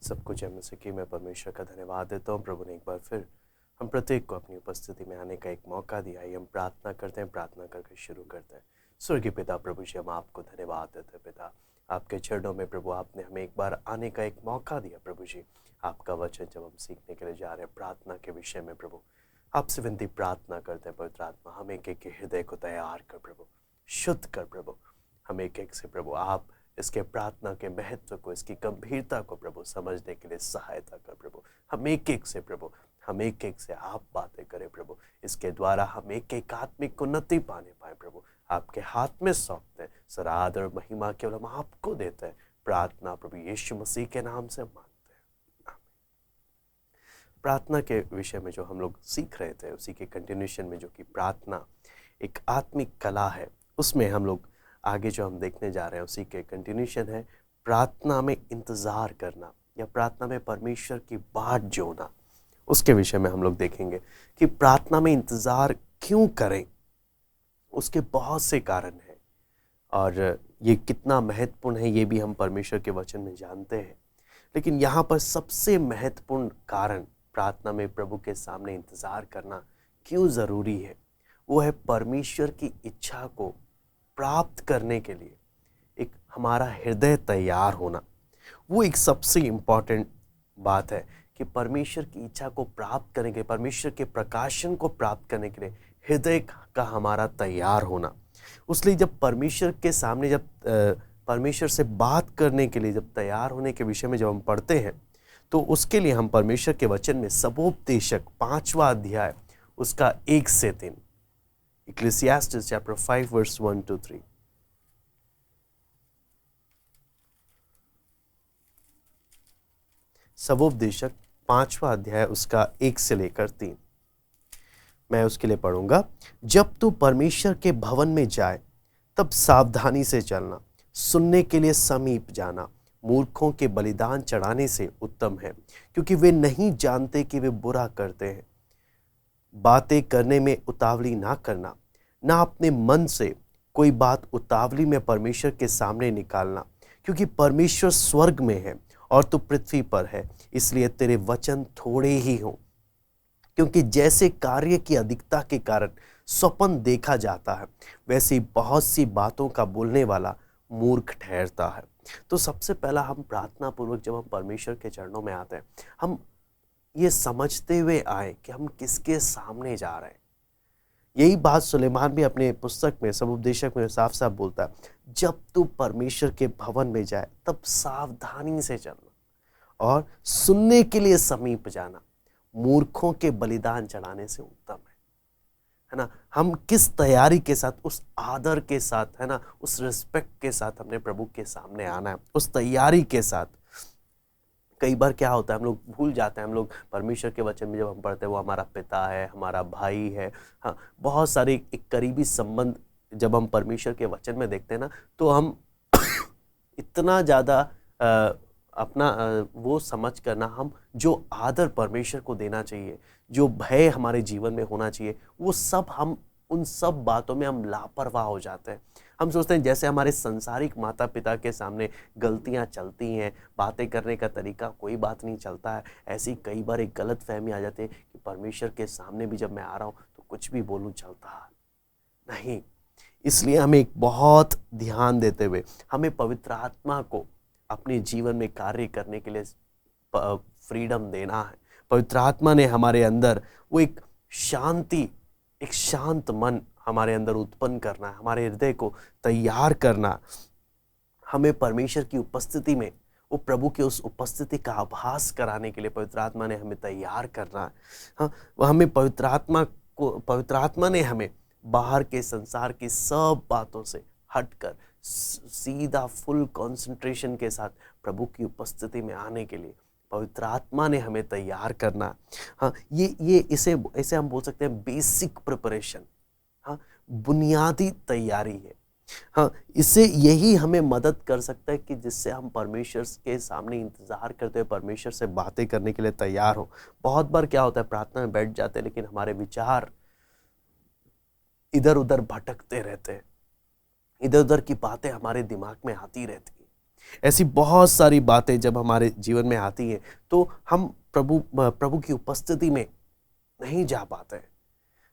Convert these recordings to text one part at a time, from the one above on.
सब कुछ है मुझसे कि मैं परमेश्वर का धन्यवाद देता हूँ। प्रभु ने एक बार फिर हम प्रत्येक को अपनी उपस्थिति में आने का एक मौका दिया है। हम प्रार्थना करते हैं, प्रार्थना करके शुरू करते हैं। स्वर्गीय पिता प्रभु जी, हम आपको धन्यवाद देते हैं। पिता, आपके चरणों में प्रभु आपने हमें एक बार आने का एक मौका दिया। प्रभु जी, आपका वचन जब हम सीखने के लिए जा रहे हैं प्रार्थना के विषय में, प्रभु आपसे विनती प्रार्थना करते हैं। पवित्र आत्मा, हम एक एक के हृदय को तैयार कर प्रभु, शुद्ध कर प्रभु। हम एक एक से प्रभु आप इसके प्रार्थना के महत्व को, इसकी गंभीरता को प्रभु समझने के लिए सहायता कर प्रभु। हम एक एक से प्रभु, हम एक एक से आप बातें करें प्रभु। इसके द्वारा हम एक एक आत्मिक उन्नति पाने पाए प्रभु। आपके हाथ में सौंपते हैं। सारा आदर और महिमा केवल हम आपको देते हैं। प्रार्थना प्रभु यीशु मसीह के नाम से मांगते हैं, आमीन। प्रार्थना के विषय में जो हम लोग सीख रहे थे, उसी के कंटिन्यूशन में, जो कि प्रार्थना एक आत्मिक कला है, उसमें हम लोग आगे जो हम देखने जा रहे हैं उसी के कंटिन्यूशन है प्रार्थना में इंतज़ार करना या प्रार्थना में परमेश्वर की बाट जोना। उसके विषय में हम लोग देखेंगे कि प्रार्थना में इंतज़ार क्यों करें। उसके बहुत से कारण हैं और ये कितना महत्वपूर्ण है ये भी हम परमेश्वर के वचन में जानते हैं। लेकिन यहाँ पर सबसे महत्वपूर्ण कारण प्रार्थना में प्रभु के सामने इंतज़ार करना क्यों ज़रूरी है, वो है परमेश्वर की इच्छा को प्राप्त करने के लिए एक हमारा हृदय तैयार होना। वो एक सबसे इम्पॉर्टेंट बात है कि परमेश्वर की इच्छा को प्राप्त करने के लिए, परमेश्वर के प्रकाशन को प्राप्त करने के लिए हृदय का हमारा तैयार होना। उसलिए जब परमेश्वर के सामने, जब परमेश्वर से बात करने के लिए, जब तैयार होने के विषय में जब हम पढ़ते हैं, तो उसके लिए हम परमेश्वर के वचन में सबोपदेशक 5वां अध्याय उसका 1 से 3, Ecclesiastes chapter 5 verse 1 to 3। सबोपदेशक 5वां अध्याय उसका 1 से लेकर 3, मैं उसके लिए पढ़ूंगा। जब तू परमेश्वर के भवन में जाए तब सावधानी से चलना, सुनने के लिए समीप जाना। मूर्खों के बलिदान चढ़ाने से उत्तम है, क्योंकि वे नहीं जानते कि वे बुरा करते हैं। बातें करने में उतावली ना करना, ना अपने मन से कोई बात उतावली में परमेश्वर के सामने निकालना, क्योंकि परमेश्वर स्वर्ग में है और तू पृथ्वी पर है, इसलिए तेरे वचन थोड़े ही हों। क्योंकि जैसे कार्य की अधिकता के कारण स्वप्न देखा जाता है, वैसे ही बहुत सी बातों का बोलने वाला मूर्ख ठहरता है। तो सबसे पहला हम प्रार्थना पूर्वक जब हम परमेश्वर के चरणों में आते हैं, हम ये समझते हुए आए कि हम किसके सामने जा रहे हैं। यही बात सुलेमान भी अपने पुस्तक में, सबोपदेशक में साफ साफ बोलता है, जब तू परमेश्वर के भवन में जाए तब सावधानी से चलना और सुनने के लिए समीप जाना। मूर्खों के बलिदान चढ़ाने से उत्तम है ना। हम किस तैयारी के साथ, उस आदर के साथ, है ना, उस रिस्पेक्ट के साथ हमने प्रभु के सामने आना है, उस तैयारी के साथ। कई बार क्या होता है, हम लोग भूल जाते हैं। हम लोग परमेश्वर के वचन में जब हम पढ़ते हैं, वो हमारा पिता है, हमारा भाई है, हाँ, बहुत सारे एक करीबी संबंध जब हम परमेश्वर के वचन में देखते हैं ना, तो हम इतना ज़्यादा अपना वो समझ करना, हम जो आदर परमेश्वर को देना चाहिए, जो भय हमारे जीवन में होना चाहिए, वो सब हम उन सब बातों में हम लापरवाह हो जाते हैं। हम सोचते हैं जैसे हमारे संसारिक माता पिता के सामने गलतियां चलती हैं, बातें करने का तरीका कोई बात नहीं चलता है, ऐसी कई बार एक गलत फहमी आ जाती है कि परमेश्वर के सामने भी जब मैं आ रहा हूँ तो कुछ भी बोलूँ चलता नहीं। इसलिए हमें एक बहुत ध्यान देते हुए हमें पवित्र आत्मा को अपने जीवन में कार्य करने के लिए फ्रीडम देना है। पवित्र आत्मा ने हमारे अंदर वो एक शांति, एक शांत मन हमारे अंदर उत्पन्न करना है, हमारे हृदय को तैयार करना। हमें परमेश्वर की उपस्थिति में, वो प्रभु के उस उपस्थिति का आभास कराने के लिए पवित्र आत्मा ने हमें तैयार करना है। हाँ, हमें पवित्र आत्मा ने हमें बाहर के संसार की सब बातों से हटकर सीधा फुल कंसंट्रेशन के साथ प्रभु की उपस्थिति में आने के लिए पवित्र आत्मा ने हमें तैयार करना। हाँ, ये इसे हम बोल सकते हैं बेसिक प्रिपरेशन। हाँ, बुनियादी तैयारी है। हाँ, इससे यही हमें मदद कर सकता है कि जिससे हम परमेश्वर के सामने इंतजार करते हुए परमेश्वर से बातें करने के लिए तैयार हो। बहुत बार क्या होता है, प्रार्थना में बैठ जाते हैं लेकिन हमारे विचार इधर उधर भटकते रहते हैं, इधर उधर की बातें हमारे दिमाग में आती रहती हैं। ऐसी बहुत सारी बातें जब हमारे जीवन में आती हैं तो हम प्रभु की उपस्थिति में नहीं जा पाते हैं।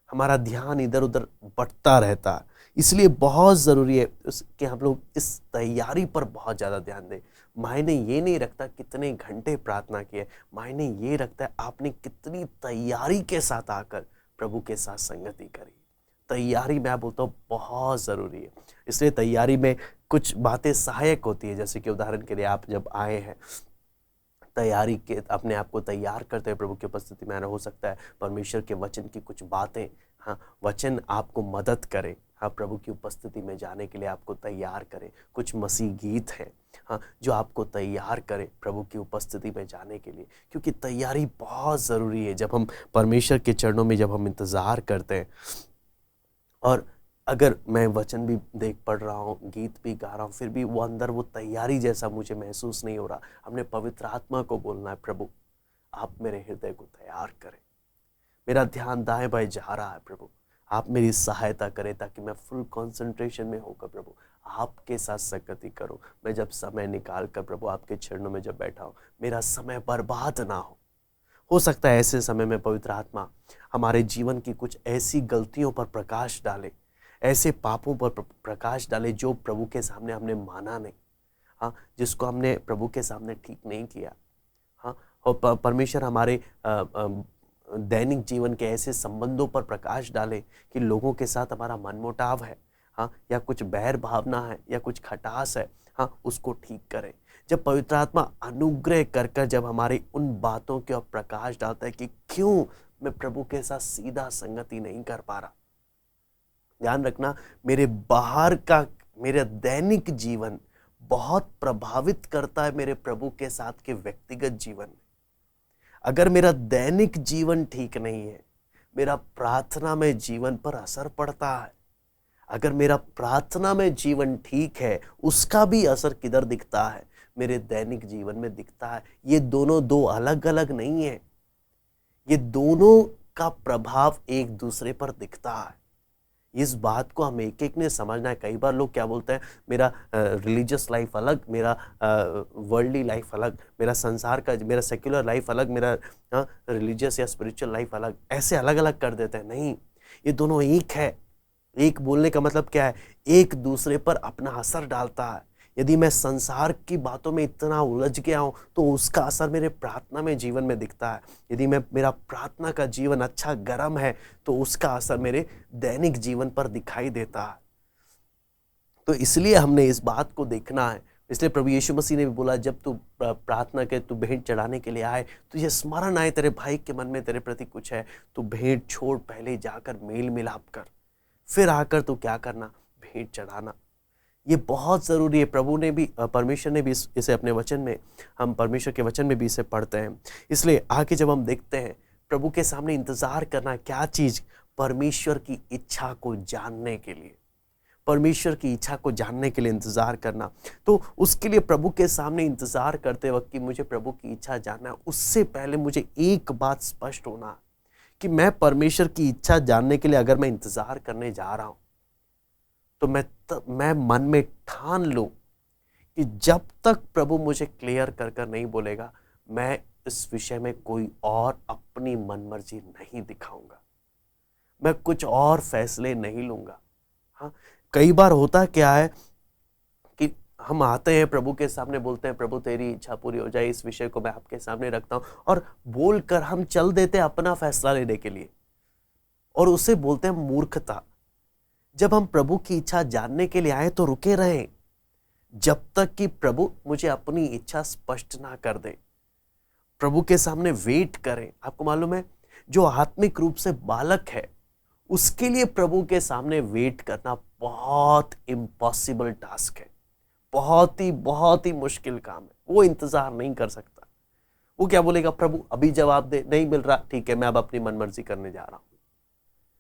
हमारा ध्यान इधर उधर बटता रहता है। इसलिए बहुत ज़रूरी है कि हम लोग इस तैयारी पर बहुत ज़्यादा ध्यान दें। मायने ये नहीं रखता कितने घंटे प्रार्थना किए, मायने ये रखता है आपने कितनी तैयारी के साथ आकर प्रभु के साथ संगति करी। तैयारी मैं बोलता हूँ बहुत ज़रूरी है। इसलिए तैयारी में कुछ बातें सहायक होती है, जैसे कि उदाहरण के लिए आप जब आए हैं तैयारी के अपने आप को तैयार करते हुए प्रभु की उपस्थिति में आना, हो सकता है परमेश्वर के वचन की कुछ बातें, हाँ, वचन आपको मदद करे, हाँ, प्रभु की उपस्थिति में जाने के लिए आपको तैयार करे। कुछ मसीह गीत हैं, हाँ, जो आपको तैयार करे प्रभु की उपस्थिति में जाने के लिए, क्योंकि तैयारी बहुत ज़रूरी है। जब हम परमेश्वर के चरणों में जब हम इंतज़ार करते हैं, और अगर मैं वचन भी देख पढ़ रहा हूँ, गीत भी गा रहा हूँ, फिर भी वो अंदर वो तैयारी जैसा मुझे महसूस नहीं हो रहा, हमने पवित्र आत्मा को बोलना है, प्रभु आप मेरे हृदय को तैयार करें। मेरा ध्यान दाएं बाएं जा रहा है, प्रभु आप मेरी सहायता करें ताकि मैं फुल कंसंट्रेशन में होकर प्रभु आपके साथ संगति करूं। मैं जब समय निकाल कर प्रभु आपके चरणों में जब बैठा हूं, मेरा समय बर्बाद ना हो सकता है ऐसे समय में पवित्र आत्मा हमारे जीवन की कुछ ऐसी गलतियों पर प्रकाश डाले, ऐसे पापों पर प्रकाश डाले जो प्रभु के सामने हमने माना नहीं, हाँ, जिसको हमने प्रभु के सामने ठीक नहीं किया, हाँ, और परमेश्वर हमारे दैनिक जीवन के ऐसे संबंधों पर प्रकाश डाले कि लोगों के साथ हमारा मनमुटाव है, हाँ, या कुछ बैर भावना है या कुछ खटास है, हाँ, उसको ठीक करें। जब पवित्र आत्मा अनुग्रह कर कर जब हमारी उन बातों के ऊपर प्रकाश डालता है कि क्यों मैं प्रभु के साथ सीधा संगति नहीं कर पा रहा, ध्यान रखना मेरे बाहर का मेरा दैनिक जीवन बहुत प्रभावित करता है मेरे प्रभु के साथ के व्यक्तिगत जीवन में। अगर मेरा दैनिक जीवन ठीक नहीं है, मेरा प्रार्थना में जीवन पर असर पड़ता है। अगर मेरा प्रार्थना में जीवन ठीक है, उसका भी असर किधर दिखता है, मेरे दैनिक जीवन में दिखता है। ये दोनों दो अलग अलग नहीं है, ये दोनों का प्रभाव एक दूसरे पर दिखता है। इस बात को हम एक एक ने समझना है। कई बार लोग क्या बोलते हैं, मेरा रिलीजियस लाइफ अलग, मेरा वर्ल्डली लाइफ अलग, मेरा संसार का मेरा सेक्युलर लाइफ अलग, मेरा रिलीजियस या स्पिरिचुअल लाइफ अलग, ऐसे अलग अलग कर देते हैं। नहीं, ये दोनों एक है। एक बोलने का मतलब क्या है, एक दूसरे पर अपना असर डालता है। यदि मैं संसार की बातों में इतना उलझ गया हूं तो उसका असर मेरे प्रार्थना में जीवन में दिखता है। यदि मेरा प्रार्थना का जीवन अच्छा गर्म है तो उसका असर मेरे दैनिक जीवन पर दिखाई देता है। तो इसलिए हमने इस बात को देखना है। इसलिए प्रभु यीशु मसीह ने भी बोला, जब तू प्रार्थना के तू भेंट चढ़ाने के लिए आए, तुझे स्मरण आए तेरे भाई के मन में तेरे प्रति कुछ है, तू भेंट छोड़, पहले जाकर मेल मिलाप कर, फिर आकर तू क्या करना, भेंट चढ़ाना। ये बहुत ज़रूरी है। प्रभु ने भी, परमेश्वर ने भी इसे अपने वचन में, हम परमेश्वर के वचन में भी इसे पढ़ते हैं। इसलिए आगे जब हम देखते हैं प्रभु के सामने इंतज़ार करना क्या चीज़, परमेश्वर की इच्छा को जानने के लिए, परमेश्वर की इच्छा को जानने के लिए इंतज़ार करना। तो उसके लिए प्रभु के सामने इंतज़ार करते वक्त कि मुझे प्रभु की इच्छा जानना है, उससे पहले मुझे एक बात स्पष्ट होना कि मैं परमेश्वर की इच्छा जानने के लिए अगर मैं इंतज़ार करने जा रहा हूँ तो मैं मन में ठान लूं कि जब तक प्रभु मुझे क्लियर कर कर नहीं बोलेगा, मैं इस विषय में कोई और अपनी मनमर्जी नहीं दिखाऊंगा, मैं कुछ और फैसले नहीं लूंगा। हाँ, कई बार होता क्या है कि हम आते हैं प्रभु के सामने, बोलते हैं प्रभु तेरी इच्छा पूरी हो जाए, इस विषय को मैं आपके सामने रखता हूं, और बोलकर हम चल देते हैं अपना फैसला लेने के लिए, और उसे बोलते हैं मूर्खता। जब हम प्रभु की इच्छा जानने के लिए आए तो रुके रहें जब तक कि प्रभु मुझे अपनी इच्छा स्पष्ट ना कर दे। प्रभु के सामने वेट करें। आपको मालूम है, जो आत्मिक रूप से बालक है उसके लिए प्रभु के सामने वेट करना बहुत इम्पॉसिबल टास्क है, बहुत ही मुश्किल काम है। वो इंतजार नहीं कर सकता। वो क्या बोलेगा, प्रभु अभी जवाब दे, नहीं मिल रहा, ठीक है मैं अब अपनी मनमर्जी करने जा रहा हूं।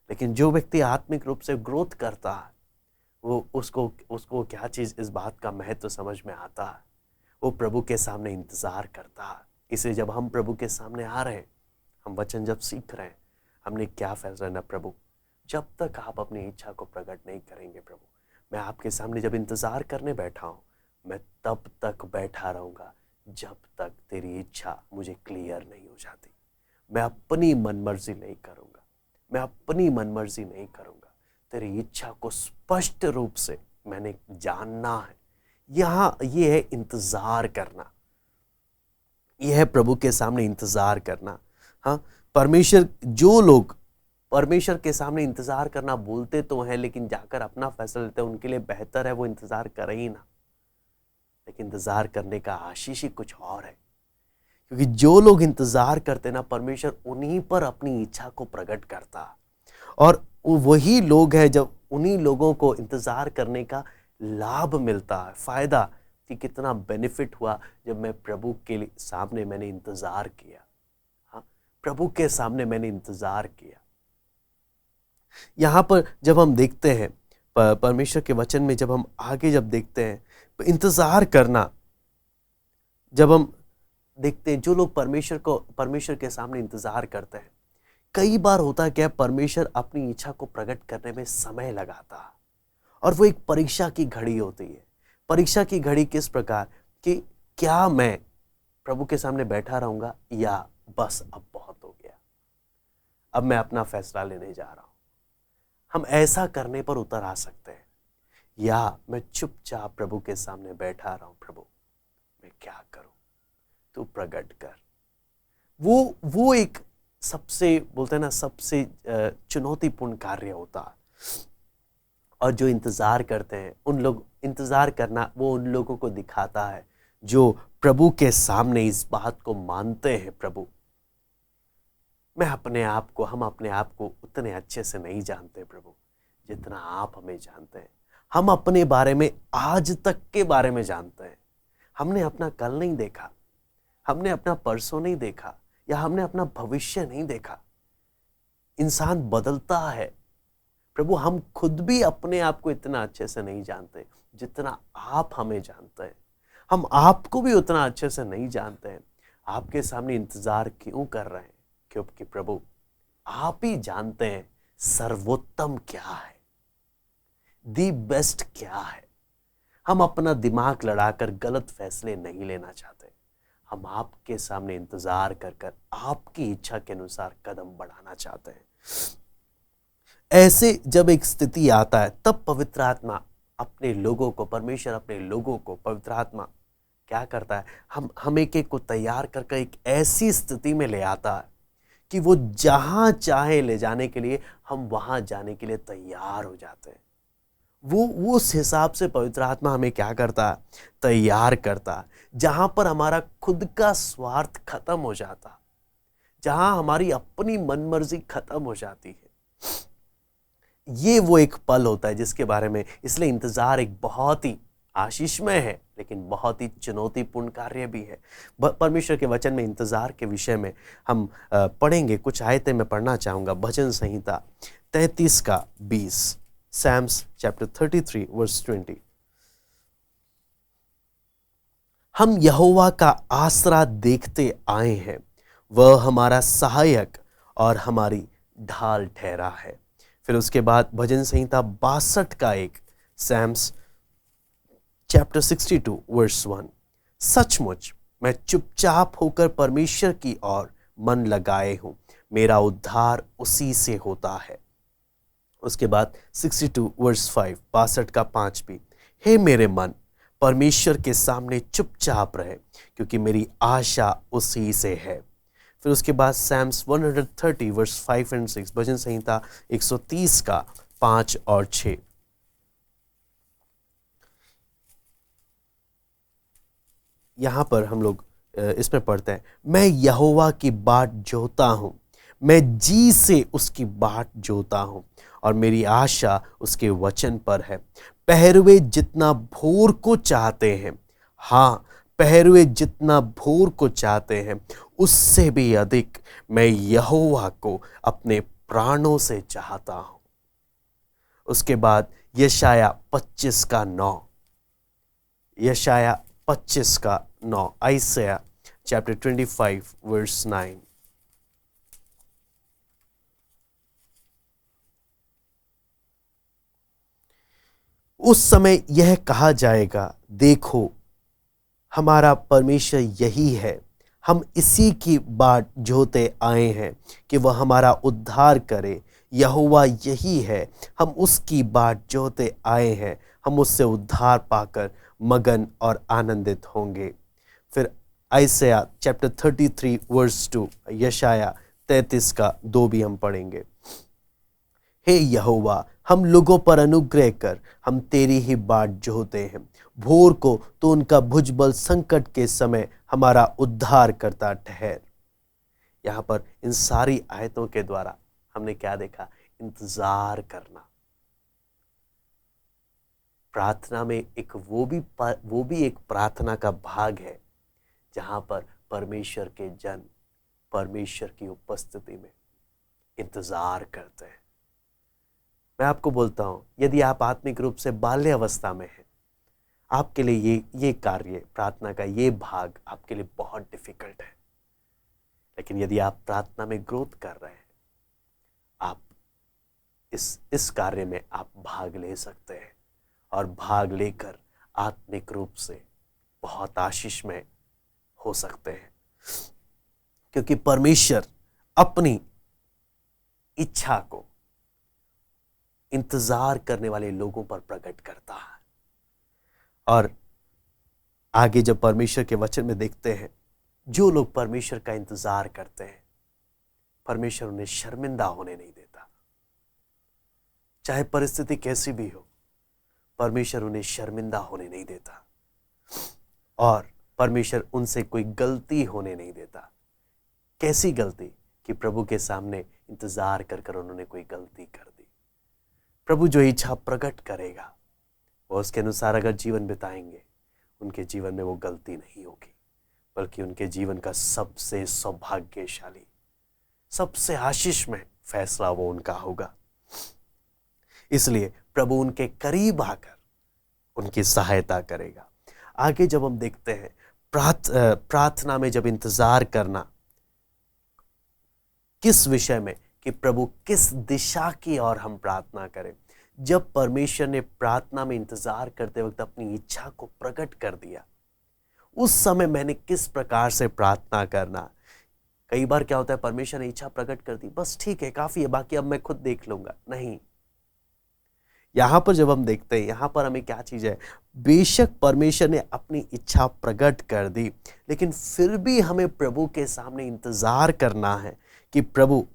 लेकिन जो व्यक्ति आत्मिक रूप से ग्रोथ करता है, वो उसको क्या चीज़, इस बात का महत्व समझ में आता है। वो प्रभु के सामने इंतज़ार करता है। इसलिए जब हम प्रभु के सामने आ रहे हैं, हम वचन जब सीख रहे हैं, हमने क्या फैसला लेना, प्रभु जब तक आप अपनी इच्छा को प्रकट नहीं करेंगे, प्रभु मैं आपके सामने जब इंतज़ार करने बैठा हूँ, मैं तब तक बैठा रहूंगा जब तक तेरी इच्छा मुझे क्लियर नहीं हो जाती। मैं अपनी मनमर्जी नहीं करूंगा, मैं अपनी मनमर्जी नहीं करूंगा। तेरी इच्छा को स्पष्ट रूप से मैंने जानना है। यहां यह है इंतजार करना, यह है प्रभु के सामने इंतजार करना। हाँ, परमेश्वर, जो लोग परमेश्वर के सामने इंतजार करना बोलते तो हैं, लेकिन जाकर अपना फैसला लेते हैं, उनके लिए बेहतर है वो इंतजार करे ही ना। लेकिन इंतजार करने का आशीष ही कुछ और है, क्योंकि जो लोग इंतजार करते ना, परमेश्वर उन्हीं पर अपनी इच्छा को प्रकट करता। और वही लोग हैं, जब उन्हीं लोगों को इंतजार करने का लाभ मिलता है, फायदा, कि कितना बेनिफिट हुआ जब मैं प्रभु के सामने मैंने इंतजार किया। हाँ, प्रभु के सामने मैंने इंतजार किया। यहां पर जब हम देखते हैं परमेश्वर के वचन में, जब हम आगे जब देखते हैं इंतजार करना, जब हम देखते हैं जो लोग परमेश्वर के सामने इंतजार करते हैं, कई बार होता है क्या, परमेश्वर अपनी इच्छा को प्रकट करने में समय लगाता है। और वो एक परीक्षा की घड़ी होती है। परीक्षा की घड़ी किस प्रकार कि क्या मैं प्रभु के सामने बैठा रहूंगा, या बस अब बहुत हो गया, अब मैं अपना फैसला लेने जा रहा हूं। हम ऐसा करने पर उतर आ सकते हैं, या मैं चुपचाप प्रभु के सामने बैठा रहा हूं, प्रभु मैं क्या करूं, तू प्रकट कर। वो एक सबसे, बोलते हैं ना, सबसे चुनौतीपूर्ण कार्य होता है। और जो इंतजार करते हैं, उन लोग, इंतजार करना वो उन लोगों को दिखाता है जो प्रभु के सामने इस बात को मानते हैं, प्रभु हम अपने आप को उतने अच्छे से नहीं जानते प्रभु, जितना आप हमें जानते हैं। हम अपने बारे में आज तक के बारे में जानते हैं। हमने अपना कल नहीं देखा, हमने अपना परसों नहीं देखा, या हमने अपना भविष्य नहीं देखा। इंसान बदलता है प्रभु, हम खुद भी अपने आप को इतना अच्छे से नहीं जानते जितना आप हमें जानते हैं। हम आपको भी उतना अच्छे से नहीं जानते हैं। आपके सामने इंतजार क्यों कर रहे हैं? क्योंकि प्रभु आप ही जानते हैं सर्वोत्तम क्या है, दी बेस्ट क्या है। हम अपना दिमाग लड़ाकर गलत फैसले नहीं लेना चाहते। हम आपके सामने इंतजार कर कर आपकी इच्छा के अनुसार कदम बढ़ाना चाहते हैं। ऐसे जब एक स्थिति आता है, तब पवित्र आत्मा अपने लोगों को, परमेश्वर अपने लोगों को, पवित्र आत्मा क्या करता है, हम एक को तैयार करके एक ऐसी स्थिति में ले आता है कि वो जहां चाहे ले जाने के लिए, हम वहां जाने के लिए तैयार हो जाते हैं। वो उस हिसाब से पवित्र आत्मा हमें क्या करता है, तैयार करता है। जहां पर हमारा खुद का स्वार्थ खत्म हो जाता, जहां हमारी अपनी मनमर्जी खत्म हो जाती है, ये वो एक पल होता है जिसके बारे में, इसलिए इंतजार एक बहुत ही आशीषमय है, लेकिन बहुत ही चुनौतीपूर्ण कार्य भी है। परमेश्वर के वचन में इंतजार के विषय में हम पढ़ेंगे। कुछ आयतें मैं पढ़ना चाहूंगा। भजन संहिता 33 का 20, Psalms chapter 33 verse 20। हम यहोवा का आसरा देखते आए हैं, वह हमारा सहायक और हमारी ढाल ठहरा है। फिर उसके बाद भजन संहिता 62 का 1, Psalms chapter 62 verse 1। सचमुच मैं चुपचाप होकर परमेश्वर की ओर मन लगाए हूं, मेरा उद्धार उसी से होता है। उसके बाद 62 वर्स 5, 62 का 5 भी, हे मेरे मन परमेश्वर के सामने चुपचाप रहे, क्योंकि मेरी आशा उसी से है। फिर उसके बाद Psalms 130 वर्स 5 and 6, भजन संहिता 130 का 5 और 6। यहां पर हम लोग इसमें पढ़ते हैं, मैं यहोवा की बाट जोता हूं, मैं जी से उसकी बाट जोता हूं, और मेरी आशा उसके वचन पर है। पहरुए जितना भोर को चाहते हैं, हाँ पहरुए जितना भोर को चाहते हैं, उससे भी अधिक मैं यहोवा को अपने प्राणों से चाहता हूं। उसके बाद यशाया 25 का 9, यशाया 25 का 9, Isaiah chapter 25 verse 9। उस समय यह कहा जाएगा, देखो हमारा परमेश्वर यही है, हम इसी की बाट जोहते आए हैं कि वह हमारा उद्धार करे। यहोवा यही है, हम उसकी बाट जोहते आए हैं, हम उससे उद्धार पाकर मगन और आनंदित होंगे। फिर आइसया चैप्टर 33 वर्स 2, यशाया 33 का 2 भी हम पढ़ेंगे। हे यहोवा, हम लोगों पर अनुग्रह कर, हम तेरी ही बाट जोहते हैं। भोर को तो उनका भुजबल संकट के समय हमारा उद्धार करता ठहर। यहां पर इन सारी आयतों के द्वारा हमने क्या देखा? इंतजार करना। प्रार्थना में एक वो भी एक प्रार्थना का भाग है जहां पर परमेश्वर के जन परमेश्वर की उपस्थिति में इंतजार करते हैं। मैं आपको बोलता हूं, यदि आप आत्मिक रूप से बाल्य अवस्था में हैं, आपके लिए ये कार्य, प्रार्थना का ये भाग आपके लिए बहुत डिफिकल्ट है। लेकिन यदि आप प्रार्थना में ग्रोथ कर रहे हैं, आप इस कार्य में आप भाग ले सकते हैं और भाग लेकर आत्मिक रूप से बहुत आशीषमय हो सकते हैं, क्योंकि परमेश्वर अपनी इच्छा को इंतजार करने वाले लोगों पर प्रकट करता है। और आगे जब परमेश्वर के वचन में देखते हैं, जो लोग परमेश्वर का इंतजार करते हैं, परमेश्वर उन्हें शर्मिंदा होने नहीं देता। चाहे परिस्थिति कैसी भी हो, परमेश्वर उन्हें शर्मिंदा होने नहीं देता और परमेश्वर उनसे कोई गलती होने नहीं देता। कैसी गलती? कि प्रभु के सामने इंतजार कर उन्होंने कोई गलती कर दी। प्रभु जो इच्छा प्रकट करेगा, वो उसके अनुसार अगर जीवन बिताएंगे, उनके जीवन में वो गलती नहीं होगी, बल्कि उनके जीवन का सबसे सौभाग्यशाली, सबसे आशीषमय फैसला वो उनका होगा। इसलिए प्रभु उनके करीब आकर उनकी सहायता करेगा। आगे जब हम देखते हैं प्रार्थना में जब इंतजार करना, किस विषय में? कि प्रभु किस दिशा की ओर हम प्रार्थना करें। जब परमेश्वर ने प्रार्थना में इंतजार करते वक्त अपनी इच्छा को प्रकट कर दिया, उस समय मैंने किस प्रकार से प्रार्थना करना। कई बार क्या होता है, परमेश्वर ने इच्छा प्रकट कर दी, बस ठीक है, काफी है, बाकी अब मैं खुद देख लूंगा। नहीं, यहां पर जब हम देखते हैं, यहां पर हमें क्या चीज है, बेशक परमेश्वर ने अपनी इच्छा प्रकट कर दी, लेकिन फिर भी हमें प्रभु के सामने इंतजार करना है कि प्रभु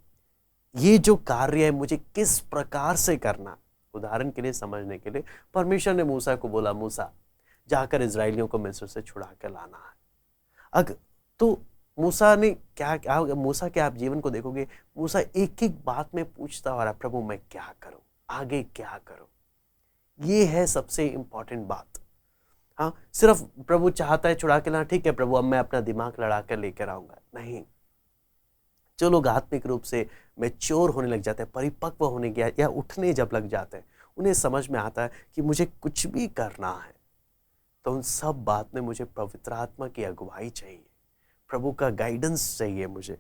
ये जो कार्य है मुझे किस प्रकार से करना। उदाहरण के लिए, समझने के लिए, परमेश्वर ने मूसा को बोला, मूसा जाकर इजराइलियों को मिस्र से छुड़ा कर लाना है। तो मूसा ने क्या मूसा के आप जीवन को देखोगे, मूसा एक एक बात में पूछता आ रहा, प्रभु मैं क्या करूं, आगे क्या करूं। ये है सबसे इंपॉर्टेंट बात। हाँ, सिर्फ प्रभु चाहता है छुड़ा के लाना, ठीक है प्रभु अब मैं अपना दिमाग लड़ा कर लेकर आऊंगा। नहीं, जो लोग आत्मिक रूप से मैच्योर होने लग जाते हैं, परिपक्व होने गया या उठने जब लग जाते हैं, उन्हें समझ में आता है कि मुझे कुछ भी करना है तो उन सब बात में मुझे पवित्र आत्मा की अगुवाई चाहिए, प्रभु का गाइडेंस चाहिए मुझे।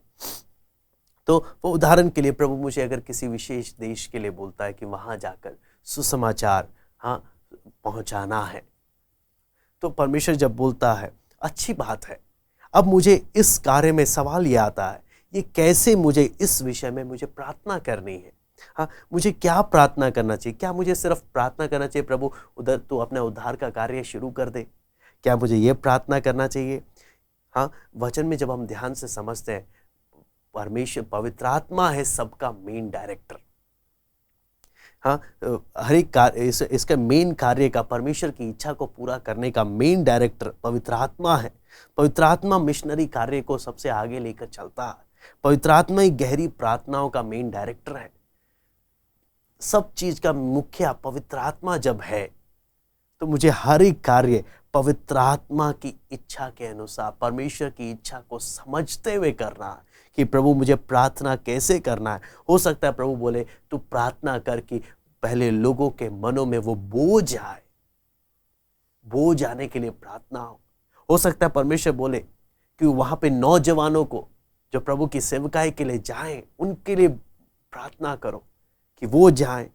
तो वो उदाहरण के लिए, प्रभु मुझे अगर किसी विशेष देश के लिए बोलता है कि वहां जाकर सुसमाचार पहुंचाना है, तो परमेश्वर जब बोलता है, अच्छी बात है, अब मुझे इस कार्य में सवाल ये आता है, ये कैसे मुझे इस विषय में मुझे प्रार्थना करनी है। हाँ, मुझे क्या प्रार्थना करना चाहिए? क्या मुझे सिर्फ प्रार्थना करना चाहिए, प्रभु उधर तू अपने उद्धार का कार्य शुरू कर दे? क्या मुझे ये प्रार्थना करना चाहिए? हाँ, वचन में जब हम ध्यान से समझते हैं, परमेश्वर पवित्र आत्मा है सबका मेन डायरेक्टर। हाँ, हर एक कार्य, इसका मेन कार्य का, परमेश्वर की इच्छा को पूरा करने का मेन डायरेक्टर पवित्र आत्मा है। पवित्र आत्मा मिशनरी कार्य को सबसे आगे लेकर चलता है। पवित्र आत्मा ही गहरी प्रार्थनाओं का मेन डायरेक्टर है। सब चीज का मुखिया पवित्र आत्मा जब है, तो मुझे हर एक कार्य पवित्र आत्मा की इच्छा के अनुसार, परमेश्वर की इच्छा को समझते हुए करना है कि प्रभु मुझे प्रार्थना कैसे करना है। हो सकता है प्रभु बोले तू प्रार्थना कर कि पहले लोगों के मनों में वो बोझ आए, बोझ आने के लिए प्रार्थना हो सकता है परमेश्वर बोले कि वहां पे नौजवानों को जो प्रभु की सेवकाई के लिए जाएं, उनके लिए प्रार्थना करो कि वो जाएं।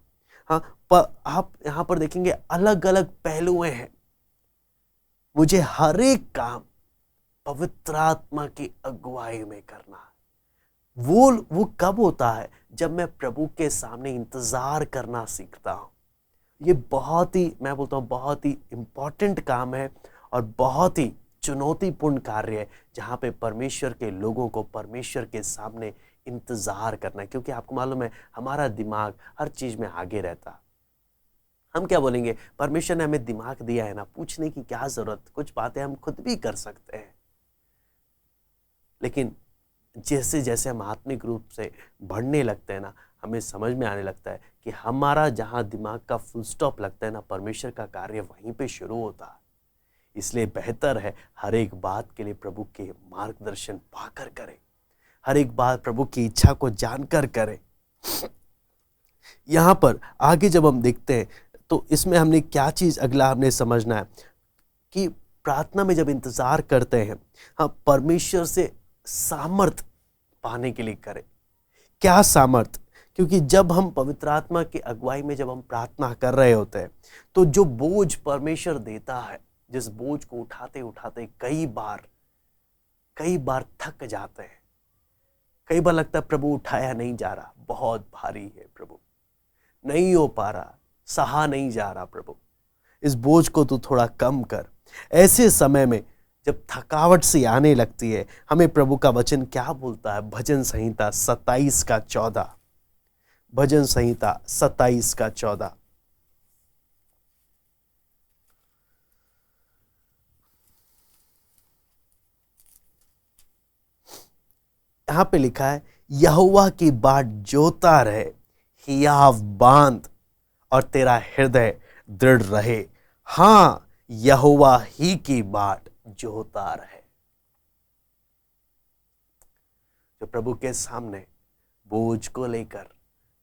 हाँ, पर आप यहाँ पर देखेंगे अलग अलग पहलू हैं। मुझे हर एक काम पवित्र आत्मा की अगुवाई में करना है। वो कब होता है? जब मैं प्रभु के सामने इंतजार करना सीखता हूं। ये बहुत ही, मैं बोलता हूं, बहुत ही इंपॉर्टेंट काम है और बहुत ही चुनौतीपूर्ण कार्य है, जहां पे परमेश्वर के लोगों को परमेश्वर के सामने इंतजार करना है। क्योंकि आपको मालूम है, हमारा दिमाग हर चीज में आगे रहता है। हम क्या बोलेंगे, परमेश्वर ने हमें दिमाग दिया है ना, पूछने की क्या जरूरत, कुछ बातें हम खुद भी कर सकते हैं। लेकिन जैसे जैसे हम आत्मिक रूप से बढ़ने लगते हैं ना, हमें समझ में आने लगता है कि हमारा जहां दिमाग का फुल स्टॉप लगता है ना, परमेश्वर का कार्य वहीं पे शुरू होता है। इसलिए बेहतर है हर एक बात के लिए प्रभु के मार्गदर्शन पाकर करें, हर एक बात प्रभु की इच्छा को जानकर करें। यहां पर आगे जब हम देखते हैं तो इसमें हमने क्या चीज अगला हमने समझना है कि प्रार्थना में जब इंतजार करते हैं, हाँ, परमेश्वर से सामर्थ पाने के लिए करें। क्या सामर्थ? क्योंकि जब हम पवित्र आत्मा की अगुवाई में जब हम प्रार्थना कर रहे होते हैं, तो जो बोझ परमेश्वर देता है, जिस बोझ को उठाते उठाते कई बार थक जाते हैं, कई बार लगता है प्रभु उठाया नहीं जा रहा, बहुत भारी है प्रभु, नहीं हो पा रहा, सहा नहीं जा रहा, प्रभु इस बोझ को तू थोड़ा कम कर। ऐसे समय में जब थकावट सी आने लगती है, हमें प्रभु का वचन क्या बोलता है? भजन संहिता 27 का 14, भजन संहिता 27 का 14। यहां पे लिखा है, यहोवा की बाट जोता रहे, हियाव बांध और तेरा हृदय दृढ़ रहे। हाँ, यहोवा ही की बाट जोता रहे। जो प्रभु के सामने बोझ को लेकर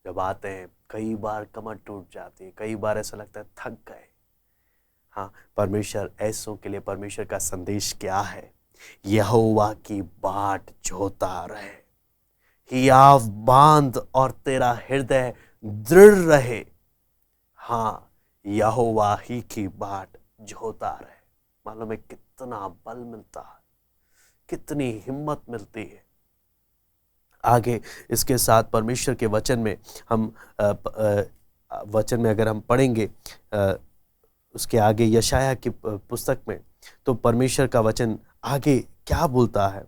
जब आते हैं, कई बार कमर टूट जाती है, कई बार ऐसा लगता है थक गए। हाँ, परमेश्वर ऐसों के लिए परमेश्वर का संदेश क्या है? यहोवा की बाट जोता रहे, हियाव बांध और तेरा हृदय दृढ़ रहे। हाँ, यहोवा ही की बाट जोता रहे। मालूम है कितना बल मिलता है, कितनी हिम्मत मिलती है। आगे इसके साथ परमेश्वर के वचन में हम वचन में अगर हम पढ़ेंगे उसके आगे यशाया की पुस्तक में, तो परमेश्वर का वचन आगे क्या बोलता है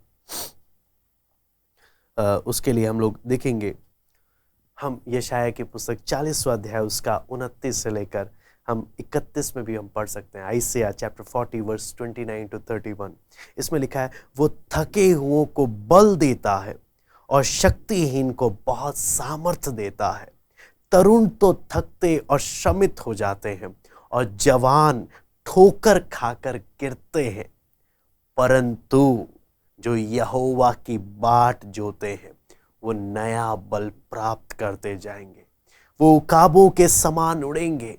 उसके लिए हम लोग देखेंगे। हम यशाया की पुस्तक 40वां अध्याय उसका 29 से लेकर हम 31 में भी हम पढ़ सकते हैं। Isaiah chapter 40 verse 29 to 31। इसमें लिखा है, वो थके हुओं को बल देता है और शक्तिहीन को बहुत सामर्थ्य देता है। तरुण तो थकते और श्रमित हो जाते हैं और जवान ठोकर खाकर गिरते हैं, परंतु जो यहोवा की बाट जोते हैं वो नया बल प्राप्त करते जाएंगे। वो उकाबों के समान उड़ेंगे,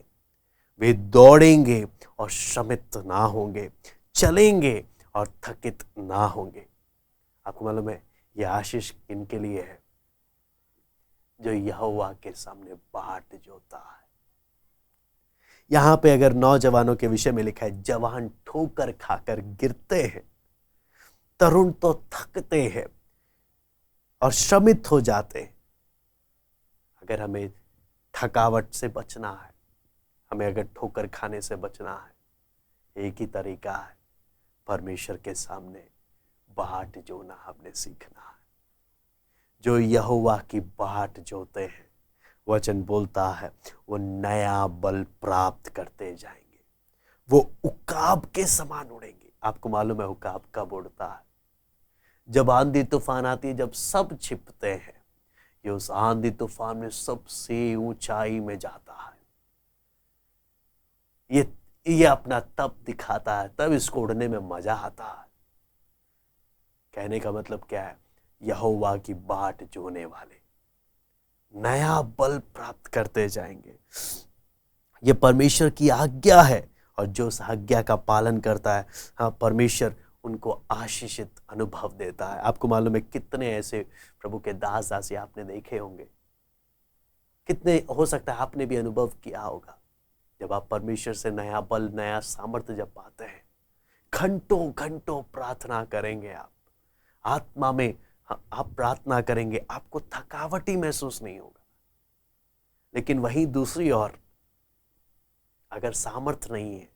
वे दौड़ेंगे और श्रमित ना होंगे, चलेंगे और थकित ना होंगे। आपको मालूम है यह आशीष किनके लिए है? जो यहोवा के सामने बाट जोता है। यहां पे अगर नौजवानों के विषय में लिखा है, जवान ठोकर खाकर गिरते हैं, तरुण तो थकते हैं और श्रमित हो जाते हैं। अगर हमें थकावट से बचना है, हमें अगर ठोकर खाने से बचना है, एक ही तरीका है, परमेश्वर के सामने बाट जोना हमने सीखना है। जो यहोवा की बाट जोते हैं, वचन बोलता है, वो नया बल प्राप्त करते जाएंगे, वो उकाब के समान उड़ेंगे। आपको मालूम है उकाब कब उड़ता है? जब आंधी तूफान आती है, जब सब छिपते हैं, ये उस आंधी तूफान में सबसे ऊंचाई में जाता है। ये अपना तब दिखाता है, तब इसको उड़ने में मजा आता है। कहने का मतलब क्या है? यहोवा की बाट जोने वाले नया बल प्राप्त करते जाएंगे। ये परमेश्वर की आज्ञा है और जो उस आज्ञा का पालन करता है, हाँ, परमेश्वर उनको आशीषित अनुभव देता है। आपको मालूम है कितने ऐसे प्रभु के दास दासी आपने देखे होंगे, कितने हो सकता है आपने भी अनुभव किया होगा, जब आप परमेश्वर से नया बल, नया सामर्थ्य जब पाते हैं, घंटों घंटों प्रार्थना करेंगे आप, आत्मा में आप प्रार्थना करेंगे, आपको थकावट ही महसूस नहीं होगा। लेकिन वहीं दूसरी ओर अगर सामर्थ्य नहीं है,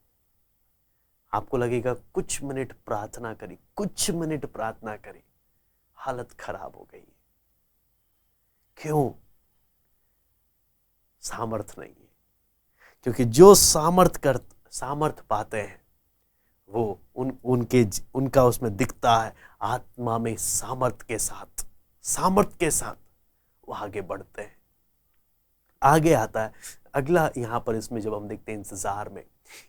आपको लगेगा कुछ मिनट प्रार्थना करी, कुछ मिनट प्रार्थना करी, हालत खराब हो गई। क्यों? सामर्थ्य नहीं है। क्योंकि जो सामर्थ्य पाते हैं वो उनका उसमें दिखता है, आत्मा में सामर्थ्य के साथ वो आगे बढ़ते हैं। आगे आता है अगला, यहां पर इसमें जब हम देखते हैं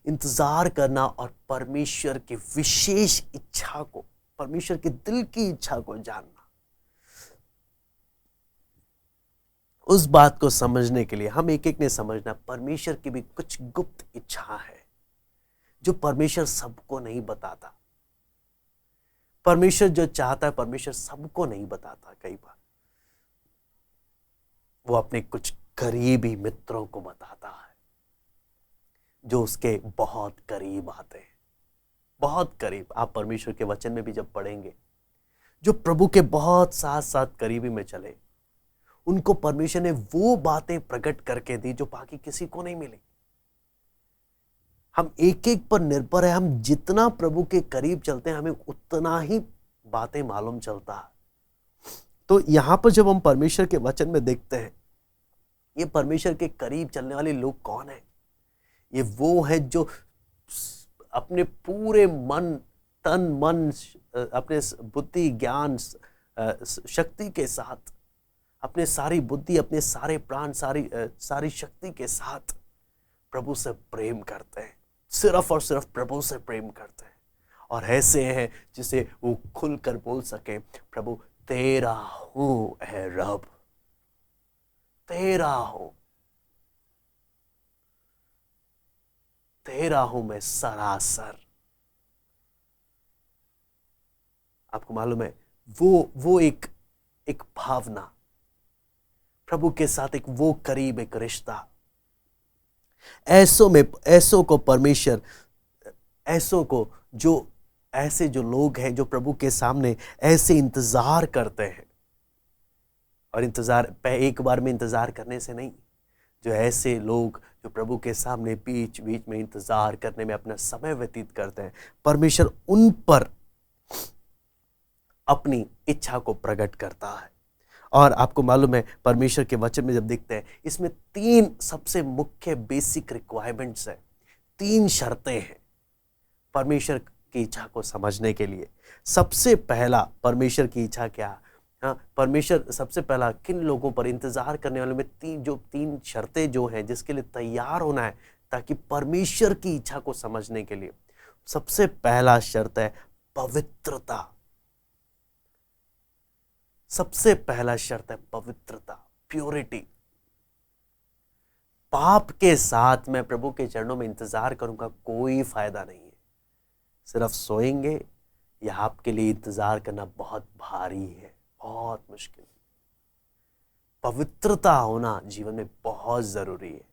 इंतजार करना और परमेश्वर की विशेष इच्छा को, परमेश्वर के दिल की इच्छा को जानना। उस बात को समझने के लिए हम एक ने समझना, परमेश्वर की भी कुछ गुप्त इच्छा है जो परमेश्वर सबको नहीं बताता। परमेश्वर जो चाहता है, परमेश्वर सबको नहीं बताता। कई बार वो अपने कुछ करीबी मित्रों को बताता है, जो उसके बहुत करीब आते हैं, बहुत करीब। आप परमेश्वर के वचन में भी जब पढ़ेंगे, जो प्रभु के बहुत साथ साथ करीबी में चले, उनको परमेश्वर ने वो बातें प्रकट करके दी जो बाकी किसी को नहीं मिली। हम एक एक पर निर्भर है। हम जितना प्रभु के करीब चलते हैं, हमें उतना ही बातें मालूम चलता है। तो यहां पर जब हम परमेश्वर के वचन में देखते हैं, ये परमेश्वर के करीब चलने वाले लोग कौन है? ये वो है जो अपने पूरे मन, तन मन, अपने बुद्धि, ज्ञान, शक्ति के साथ, अपने सारी बुद्धि, अपने सारे प्राण, सारी शक्ति के साथ प्रभु से प्रेम करते हैं। सिर्फ और सिर्फ प्रभु से प्रेम करते हैं। और ऐसे हैं जिसे वो खुलकर बोल सके, प्रभु तेरा हूं है रब, तेरा हूं मैं सरासर। आपको मालूम है, वो एक भावना, प्रभु के साथ एक वो करीब, एक रिश्ता। ऐसों को परमेश्वर, ऐसे जो लोग हैं जो प्रभु के सामने ऐसे इंतजार करते हैं, और इंतजार एक बार में इंतजार करने से नहीं, जो ऐसे लोग जो प्रभु के सामने बीच बीच में इंतजार करने में अपना समय व्यतीत करते हैं, परमेश्वर उन पर अपनी इच्छा को प्रकट करता है। और आपको मालूम है, परमेश्वर के वचन में जब देखते हैं, इसमें 3 सबसे मुख्य बेसिक रिक्वायरमेंट्स है, 3 शर्तें हैं परमेश्वर की इच्छा को समझने के लिए। सबसे पहला, परमेश्वर की इच्छा क्या? हाँ, परमेश्वर सबसे पहला किन लोगों पर, इंतजार करने वालों में 3 शर्तें जो हैं, जिसके लिए तैयार होना है ताकि परमेश्वर की इच्छा को समझने के लिए। सबसे पहला शर्त है पवित्रता। सबसे पहला शर्त है पवित्रता, प्योरिटी। पाप के साथ मैं प्रभु के चरणों में इंतजार करूंगा, कोई फायदा नहीं है। सिर्फ सोएंगे, यह आपके लिए इंतजार करना बहुत भारी है, बहुत मुश्किल। पवित्रता होना जीवन में बहुत जरूरी है।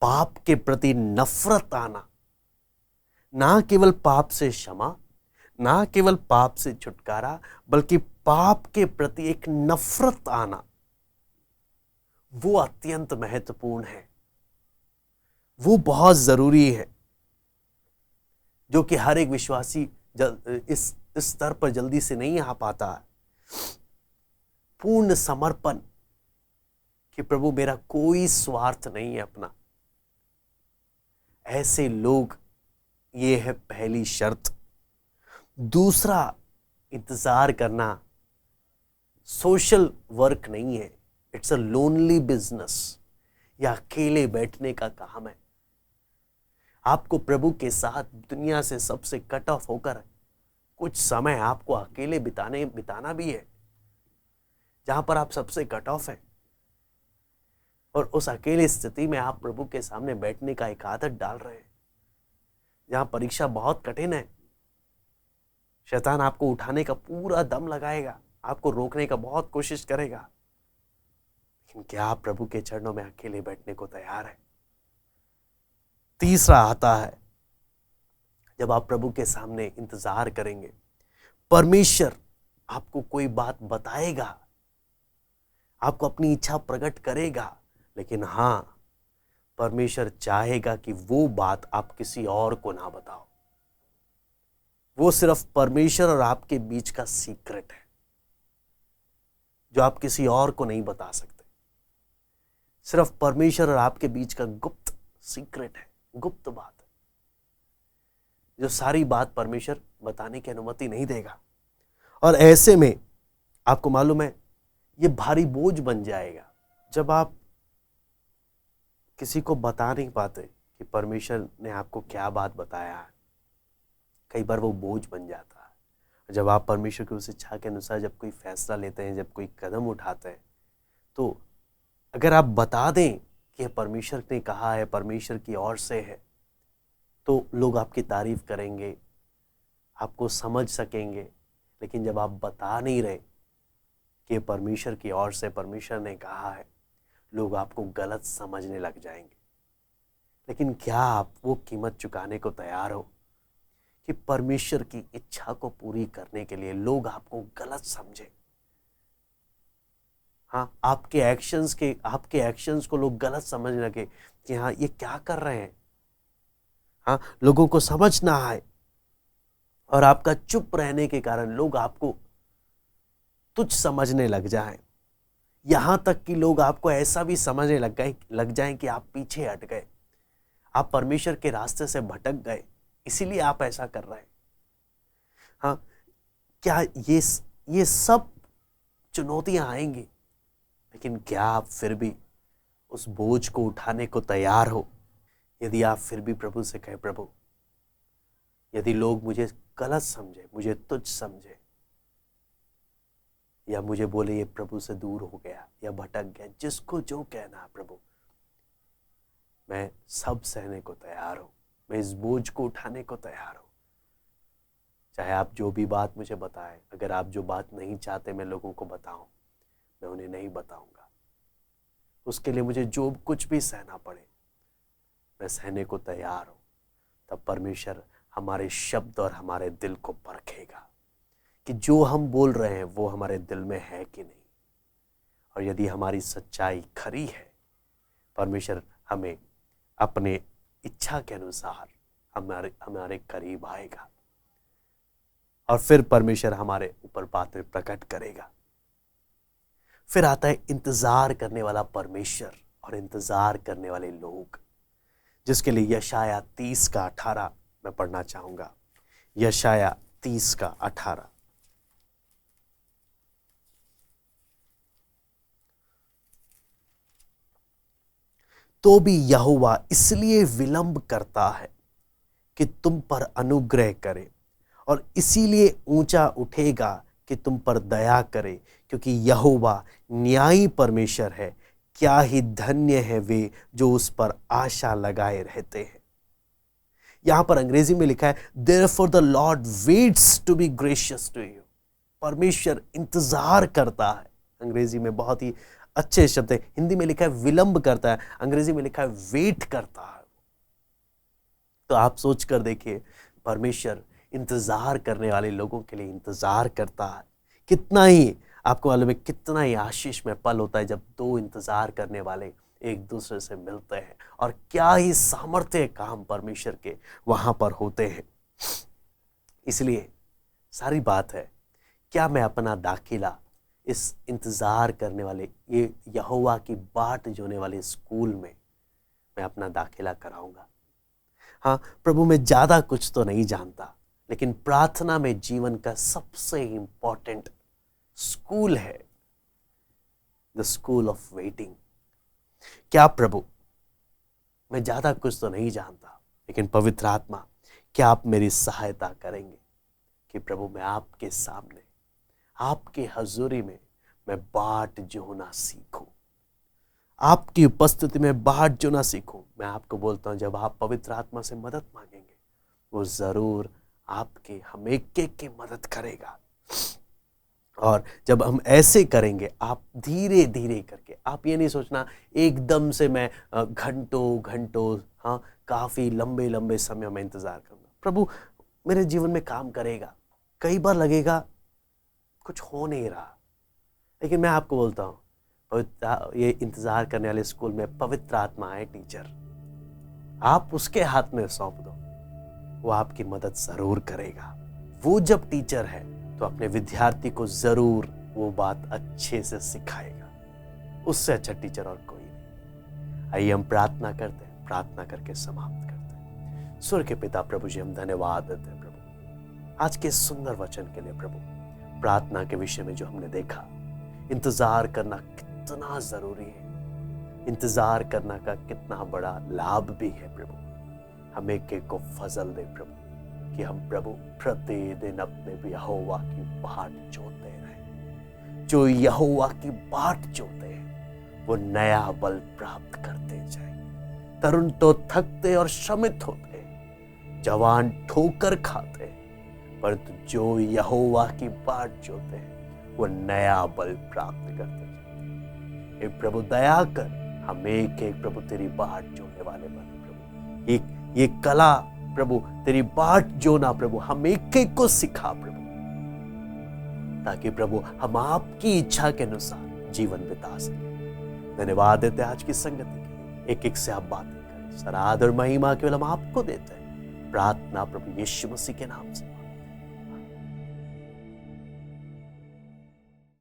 पाप के प्रति नफरत आना, ना केवल पाप से क्षमा, ना केवल पाप से छुटकारा, बल्कि पाप के प्रति एक नफरत आना, वो अत्यंत महत्वपूर्ण है, वो बहुत जरूरी है, जो कि हर एक विश्वासी इस स्तर पर जल्दी से नहीं आ पाता है। पूर्ण समर्पण कि प्रभु मेरा कोई स्वार्थ नहीं है अपना। ऐसे लोग, ये है पहली शर्त। दूसरा, इंतजार करना सोशल वर्क नहीं है, इट्स अ लोनली बिजनेस। या अकेले बैठने का काम है। आपको प्रभु के साथ दुनिया से सबसे कट ऑफ होकर कुछ समय आपको अकेले बिताना भी है, जहां पर आप सबसे कट ऑफ है। और उस अकेले स्थिति में आप प्रभु के सामने बैठने का एक आदत डाल रहे हैं, जहां परीक्षा बहुत कठिन है। शैतान आपको उठाने का पूरा दम लगाएगा, आपको रोकने का बहुत कोशिश करेगा। लेकिन क्या आप प्रभु के चरणों में अकेले बैठने को तैयार है? तीसरा आता है, जब आप प्रभु के सामने इंतजार करेंगे, परमेश्वर आपको कोई बात बताएगा, आपको अपनी इच्छा प्रकट करेगा, लेकिन हां, परमेश्वर चाहेगा कि वो बात आप किसी और को ना बताओ। वो सिर्फ परमेश्वर और आपके बीच का सीक्रेट है, जो आप किसी और को नहीं बता सकते। सिर्फ परमेश्वर और आपके बीच का गुप्त सीक्रेट है, गुप्त बात है, जो सारी बात परमेश्वर बताने की अनुमति नहीं देगा। और ऐसे में आपको मालूम है, ये भारी बोझ बन जाएगा जब आप किसी को बता नहीं पाते कि परमेश्वर ने आपको क्या बात बताया है। कई बार वो बोझ बन जाता है। जब आप परमेश्वर की उस इच्छा के अनुसार जब कोई फैसला लेते हैं, जब कोई कदम उठाते हैं, तो अगर आप बता दें कि यह परमेश्वर ने कहा है, परमेश्वर की ओर से है, तो लोग आपकी तारीफ करेंगे, आपको समझ सकेंगे। लेकिन जब आप बता नहीं रहे कि यह परमेश्वर की ओर से, परमेश्वर ने कहा है, लोग आपको गलत समझने लग जाएंगे। लेकिन क्या आप वो कीमत चुकाने को तैयार हो कि परमेश्वर की इच्छा को पूरी करने के लिए लोग आपको गलत समझे? हाँ, आपके एक्शंस को लोग गलत समझने लगे कि हाँ, ये क्या कर रहे हैं। हाँ, लोगों को समझ ना आए और आपका चुप रहने के कारण लोग आपको तुच्छ समझने लग जाएं। यहां तक कि लोग आपको ऐसा भी समझने लग जाएं कि आप पीछे हट गए, आप परमेश्वर के रास्ते से भटक गए, इसीलिए आप ऐसा कर रहे हैं। हाँ, क्या ये सब चुनौतियां आएंगी, लेकिन क्या आप फिर भी उस बोझ को उठाने को तैयार हो? यदि आप फिर भी प्रभु से कहे, प्रभु, यदि लोग मुझे गलत समझे, मुझे तुच्छ समझे, या मुझे बोले ये प्रभु से दूर हो गया या भटक गया, जिसको जो कहना है प्रभु, मैं सब सहने को तैयार हूं, मैं इस बोझ को उठाने को तैयार हूं। चाहे आप जो भी बात मुझे बताएं, अगर आप जो बात नहीं चाहते मैं लोगों को बताऊं, मैं उन्हें नहीं बताऊंगा। उसके लिए मुझे जो कुछ भी सहना पड़े, मैं सहने को तैयार हूं। तब परमेश्वर हमारे शब्द और हमारे दिल को परखेगा कि जो हम बोल रहे हैं वो हमारे दिल में है कि नहीं। और यदि हमारी सच्चाई खरी है, परमेश्वर हमें अपने इच्छा के अनुसार हमारे करीब आएगा और फिर परमेश्वर हमारे ऊपर बातें प्रकट करेगा। फिर आता है इंतजार करने वाला परमेश्वर और इंतजार करने वाले लोग, जिसके लिए यशाया 30 का 18 मैं पढ़ना चाहूंगा। यशाया 30 का 18। तो भी यहोवा इसलिए विलंब करता है कि तुम पर अनुग्रह करे, और इसीलिए ऊंचा उठेगा कि तुम पर दया करे, क्योंकि यहोवा न्यायी परमेश्वर है। क्या ही धन्य है वे जो उस पर आशा लगाए रहते हैं। यहां पर अंग्रेजी में लिखा है, Therefore the Lord waits to be gracious to you। परमेश्वर इंतजार करता है। अंग्रेजी में बहुत ही अच्छे शब्द है। हिंदी में लिखा है विलंब करता है, अंग्रेजी में लिखा है वेट करता है। तो आप सोच कर देखिए, परमेश्वर इंतजार करने वाले लोगों के लिए इंतजार करता है। कितना ही आपको मालूम है, कितना ही आशीष में पल होता है जब दो इंतजार करने वाले एक दूसरे से मिलते हैं, और क्या ही सामर्थ्य काम परमेश्वर के वहां पर होते हैं। इसलिए सारी बात है, क्या मैं अपना दाखिला इस इंतजार करने वाले, ये यहोवा की बाट जोने वाले स्कूल में मैं अपना दाखिला कराऊंगा? हाँ प्रभु, मैं ज्यादा कुछ तो नहीं जानता, लेकिन प्रार्थना में जीवन का सबसे इंपॉर्टेंट स्कूल है द स्कूल ऑफ वेटिंग। क्या प्रभु, मैं ज्यादा कुछ तो नहीं जानता, लेकिन पवित्र आत्मा, क्या आप मेरी सहायता करेंगे कि प्रभु मैं आपके सामने, आपके हजूरी में मैं बाट जोना सीखूं, आपकी उपस्थिति में बाट जोना सीखूं। मैं आपको बोलता हूं, जब आप पवित्र आत्मा से मदद मांगेंगे, वो जरूर आपके हम एक की मदद करेगा। और जब हम ऐसे करेंगे, आप धीरे धीरे करके, आप ये नहीं सोचना एकदम से मैं घंटों घंटों, हाँ, काफ़ी लंबे लंबे समय में इंतज़ार करूँगा। प्रभु मेरे जीवन में काम करेगा। कई बार लगेगा कुछ हो नहीं रहा, लेकिन मैं आपको बोलता हूँ, ये इंतज़ार करने वाले स्कूल में पवित्र आत्मा है टीचर। आप उसके हाथ में सौंप दो, वो आपकी मदद ज़रूर करेगा। वो जब टीचर है तो अपने विद्यार्थी को ज़रूर वो बात अच्छे से सिखाएगा। उससे अच्छा टीचर और कोई नहीं। आइए हम प्रार्थना करते हैं, प्रार्थना करके समाप्त करते हैं। स्वर्ग के पिता प्रभु जी, हम धन्यवाद देते हैं प्रभु आज के सुंदर वचन के लिए। प्रभु प्रार्थना के विषय में जो हमने देखा, इंतज़ार करना कितना ज़रूरी है, इंतज़ार करना का कितना बड़ा लाभ भी है। प्रभु हमें एक को फजल दे प्रभु, कि हम प्रभु प्रतिदिन अपने यहोवा की बाट जोते रहें। जो यहोवा की बाट जोते हैं वो नया बल प्राप्त करते जाए। तरुण तो थकते और श्रमित होते, जवान ठोकर खाते, परंतु जो यहोवा की बाट जोते हैं वो नया बल प्राप्त करते जाते। हे प्रभु दया कर, हम एक एक प्रभु तेरी बाट जोने वाले बने प्रभु। ये कला प्रभु तेरी बाट जो ना प्रभु हम एक एक को सिखा प्रभु, ताकि प्रभु हम आपकी इच्छा के अनुसार जीवन बिता सके। धन्यवाद देते आज की संगति के लिए। एक एक से आप बातें करें, सराध और महिमा केवल हम आपको देते हैं। प्रार्थना प्रभु यीशु मसीह के नाम से।